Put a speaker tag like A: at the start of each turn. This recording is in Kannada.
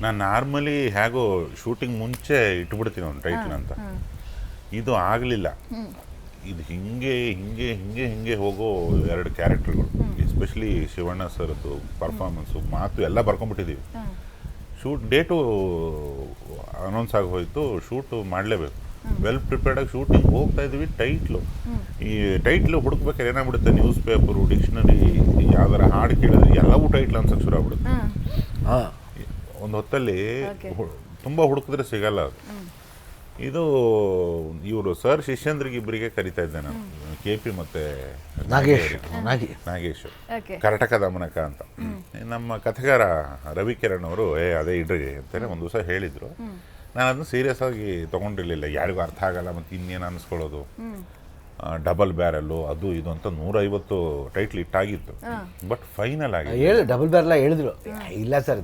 A: ನಾನು ನಾರ್ಮಲಿ ಹೇಗೋ ಶೂಟಿಂಗ್ ಮುಂಚೆ ಇಟ್ಬಿಡ್ತೀನಿ ಒಂದು ಟೈಟ್ಲ್ ಅಂತ. ಇದು ಆಗಲಿಲ್ಲ. ಇದು ಹಿಂಗೆ ಹಿಂಗೆ ಹಿಂಗೆ ಹಿಂಗೆ ಹೋಗೋ ಎರಡು ಕ್ಯಾರೆಕ್ಟರ್ಗಳು, ಎಸ್ಪೆಷಲಿ ಶಿವಣ್ಣ ಸರ್ದು ಪರ್ಫಾರ್ಮೆನ್ಸು, ಮಾತು ಎಲ್ಲ ಬರ್ಕೊಂಡ್ಬಿಟ್ಟಿದ್ದೀವಿ. ಡೇಟು ಅನೌನ್ಸ್ ಆಗಿ ಹೋಯಿತು, ಶೂಟು ಮಾಡಲೇಬೇಕು. ವೆಲ್ ಪ್ರಿಪೇರ್ಡಾಗಿ ಶೂಟಿಂಗ್ ಹೋಗ್ತಾ ಇದ್ವಿ. ಈ ಟೈಟ್ಲು ಹುಡುಕ್ಬೇಕಾದ್ರೆ ಏನಾಗ್ಬಿಡುತ್ತೆ, ನ್ಯೂಸ್ ಪೇಪರು, ಡಿಕ್ಷನರಿ, ಯಾವ್ದಾರ ಹಾಡು ಕೇಳಿದ್ರೆ ಎಲ್ಲವೂ ಟೈಟ್ಲ್ ಅನ್ಸಕ್ಕೆ ಶುರು ಆಗ್ಬಿಡುತ್ತೆ. ಒಂದು ಹೊತ್ತಲ್ಲಿ ತುಂಬ ಹುಡುಕಿದ್ರೆ ಸಿಗಲ್ಲ ಅದು. ಇದು ಇವರು ಸರ್ ಶಿಷ್ಯಂದ್ರಿಗೆ ಇಬ್ಬರಿಗೆ ಕರಿತಾ ಇದ್ದೆ ನಾನು, KP ಮತ್ತು ನಾಗೇಶ್, ಕರ್ನಾಟಕ ದಮನಕ ಅಂತ. ನಮ್ಮ ಕಥೆಗಾರ ರವಿಕಿರಣ್ ಅವರು ಅದೇ ಇಡ್ರಿ ಅಂತಲೇ ಒಂದು ದಿವಸ ಹೇಳಿದರು. ನಾನು ಅದನ್ನು ಸೀರಿಯಸ್ ಆಗಿ ತೊಗೊಂಡಿರಲಿಲ್ಲ, ಯಾರಿಗೂ ಅರ್ಥ ಆಗಲ್ಲ ಮತ್ತು ಇನ್ನೇನು ಅನ್ನಿಸ್ಕೊಳ್ಳೋದು, ಡಬಲ್ ಬ್ಯಾರಲ್ಲು ಅದು ಇದು ಅಂತ 150 ಟೈಟ್ಲ್ ಇಟ್ಟಾಗಿತ್ತು. ಬಟ್ ಫೈನಲ್ ಆಗಿ
B: ಡಬಲ್ ಬ್ಯಾರಲ್ಲ ಹೇಳಿದ್ರು, ಇಲ್ಲ ಸರ್